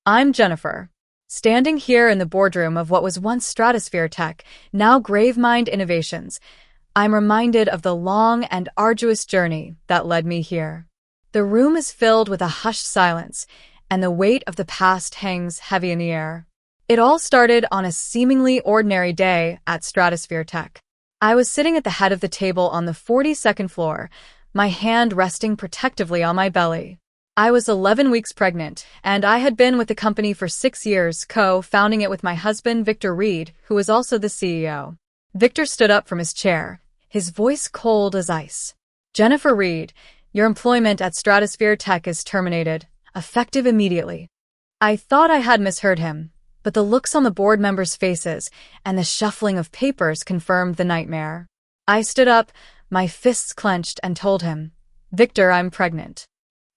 I'm Jennifer, standing here in the boardroom of what was once Stratosphere Tech, now Gravemind Innovations. I'm reminded of the long and arduous journey that led me here. The room is filled with a hushed silence, and the weight of the past hangs heavy in the air. It all started on a seemingly ordinary day at Stratosphere Tech. I was sitting at the head of the table on the 42nd floor, my hand resting protectively on my belly. I was 11 weeks pregnant, and I had been with the company for 6 years, co-founding it with my husband, Victor Reed, who was also the CEO. Victor stood up from his chair, his voice cold as ice. "Jennifer Reed, your employment at Stratosphere Tech is terminated, effective immediately." I thought I had misheard him, but the looks on the board members' faces and the shuffling of papers confirmed the nightmare. I stood up, my fists clenched, and told him, "Victor, I'm pregnant."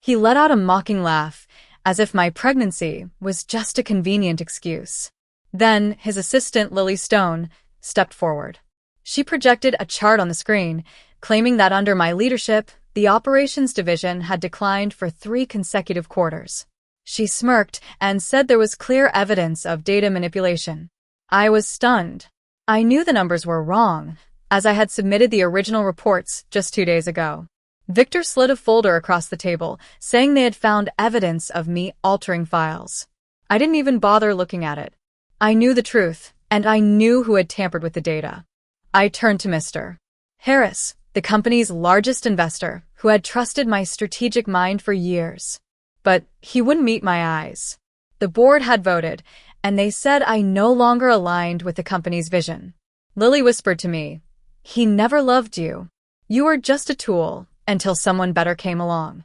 He let out a mocking laugh, as if my pregnancy was just a convenient excuse. Then his assistant, Lily Stone, stepped forward. She projected a chart on the screen, claiming that under my leadership, the operations division had declined for 3 consecutive quarters. She smirked and said there was clear evidence of data manipulation. I was stunned. I knew the numbers were wrong, as I had submitted the original reports just 2 days ago. Victor slid a folder across the table, saying they had found evidence of me altering files. I didn't even bother looking at it. I knew the truth, and I knew who had tampered with the data. I turned to Mr. Harris, the company's largest investor, who had trusted my strategic mind for years. But he wouldn't meet my eyes. The board had voted, and they said I no longer aligned with the company's vision. Lily whispered to me, "He never loved you. You were just a tool, until someone better came along."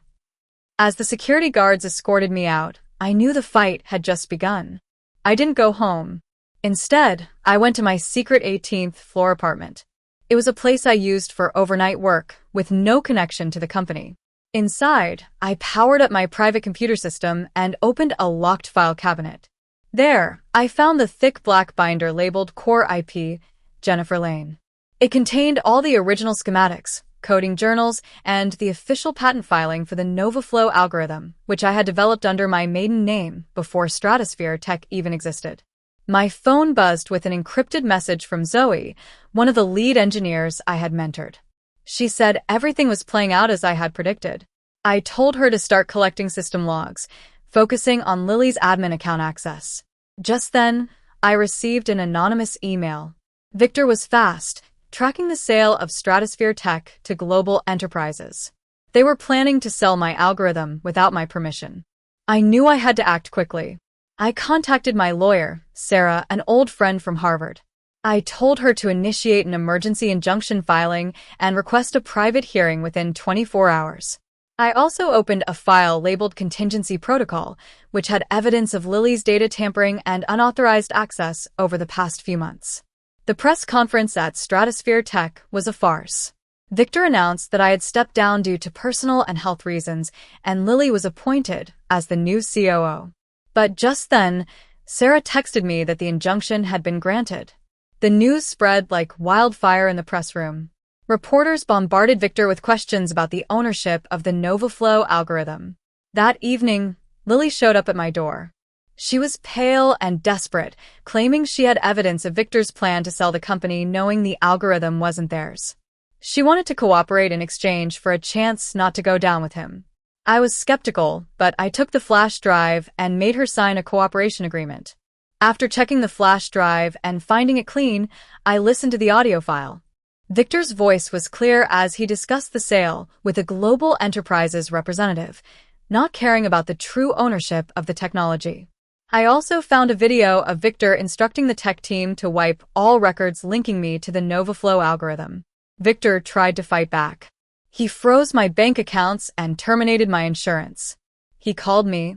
As the security guards escorted me out, I knew the fight had just begun. I didn't go home. Instead, I went to my secret 18th floor apartment. It was a place I used for overnight work, with no connection to the company. Inside, I powered up my private computer system and opened a locked file cabinet. There, I found the thick black binder labeled Core IP, Jennifer Lane. It contained all the original schematics, coding journals, and the official patent filing for the NovaFlow algorithm, which I had developed under my maiden name before Stratosphere Tech even existed. My phone buzzed with an encrypted message from Zoe, one of the lead engineers I had mentored. She said everything was playing out as I had predicted. I told her to start collecting system logs, focusing on Lily's admin account access. Just then, I received an anonymous email. Victor was fast, tracking the sale of Stratosphere Tech to global enterprises. They were planning to sell my algorithm without my permission. I knew I had to act quickly. I contacted my lawyer, Sarah, an old friend from Harvard. I told her to initiate an emergency injunction filing and request a private hearing within 24 hours. I also opened a file labeled Contingency Protocol, which had evidence of Lily's data tampering and unauthorized access over the past few months. The press conference at Stratosphere Tech was a farce. Victor announced that I had stepped down due to personal and health reasons, and Lily was appointed as the new COO. But just then, Sarah texted me that the injunction had been granted. The news spread like wildfire in the press room. Reporters bombarded Victor with questions about the ownership of the NovaFlow algorithm. That evening, Lily showed up at my door. She was pale and desperate, claiming she had evidence of Victor's plan to sell the company knowing the algorithm wasn't theirs. She wanted to cooperate in exchange for a chance not to go down with him. I was skeptical, but I took the flash drive and made her sign a cooperation agreement. After checking the flash drive and finding it clean, I listened to the audio file. Victor's voice was clear as he discussed the sale with a global enterprises representative, not caring about the true ownership of the technology. I also found a video of Victor instructing the tech team to wipe all records linking me to the NovaFlow algorithm. Victor tried to fight back. He froze my bank accounts and terminated my insurance. He called me,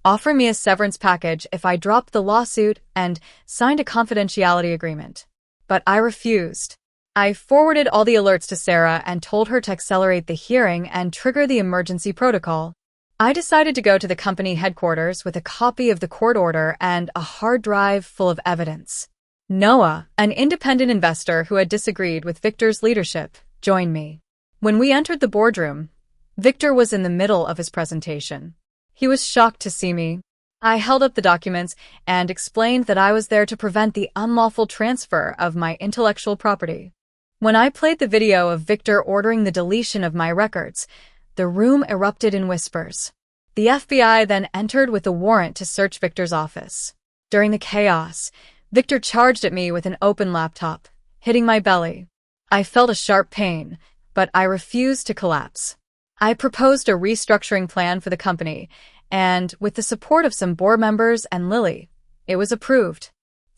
offering me a severance package if I dropped the lawsuit, and signed a confidentiality agreement. But I refused. I forwarded all the alerts to Sarah and told her to accelerate the hearing and trigger the emergency protocol. I decided to go to the company headquarters with a copy of the court order and a hard drive full of evidence. Noah, an independent investor who had disagreed with Victor's leadership, joined me. When we entered the boardroom, Victor was in the middle of his presentation. He was shocked to see me. I held up the documents and explained that I was there to prevent the unlawful transfer of my intellectual property. When I played the video of Victor ordering the deletion of my records, the room erupted in whispers. The FBI then entered with a warrant to search Victor's office. During the chaos, Victor charged at me with an open laptop, hitting my belly. I felt a sharp pain, but I refused to collapse. I proposed a restructuring plan for the company, and with the support of some board members and Lily, it was approved.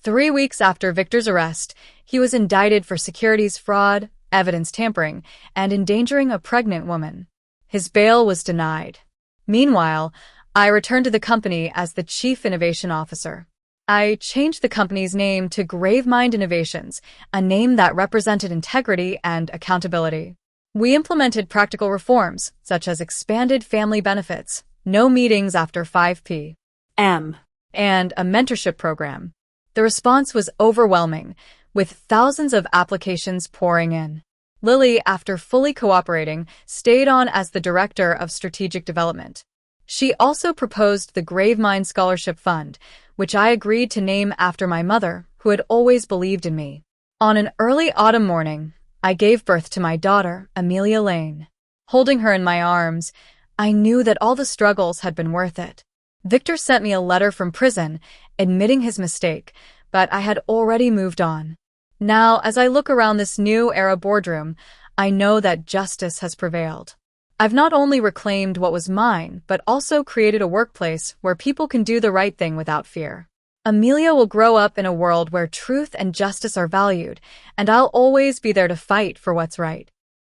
3 weeks after Victor's arrest, he was indicted for securities fraud, evidence tampering, and endangering a pregnant woman. His bail was denied. Meanwhile, I returned to the company as the Chief Innovation Officer. I changed the company's name to Gravemind Innovations, a name that represented integrity and accountability. We implemented practical reforms, such as expanded family benefits, no meetings after 5 p.m., and a mentorship program. The response was overwhelming, with thousands of applications pouring in. Lily, after fully cooperating, stayed on as the Director of Strategic Development. She also proposed the Gravemind Scholarship Fund, which I agreed to name after my mother, who had always believed in me. On an early autumn morning, I gave birth to my daughter, Amelia Lane. Holding her in my arms, I knew that all the struggles had been worth it. Victor sent me a letter from prison, admitting his mistake, but I had already moved on. Now, as I look around this new era boardroom, I know that justice has prevailed. I've not only reclaimed what was mine, but also created a workplace where people can do the right thing without fear. Amelia will grow up in a world where truth and justice are valued, and I'll always be there to fight for what's right.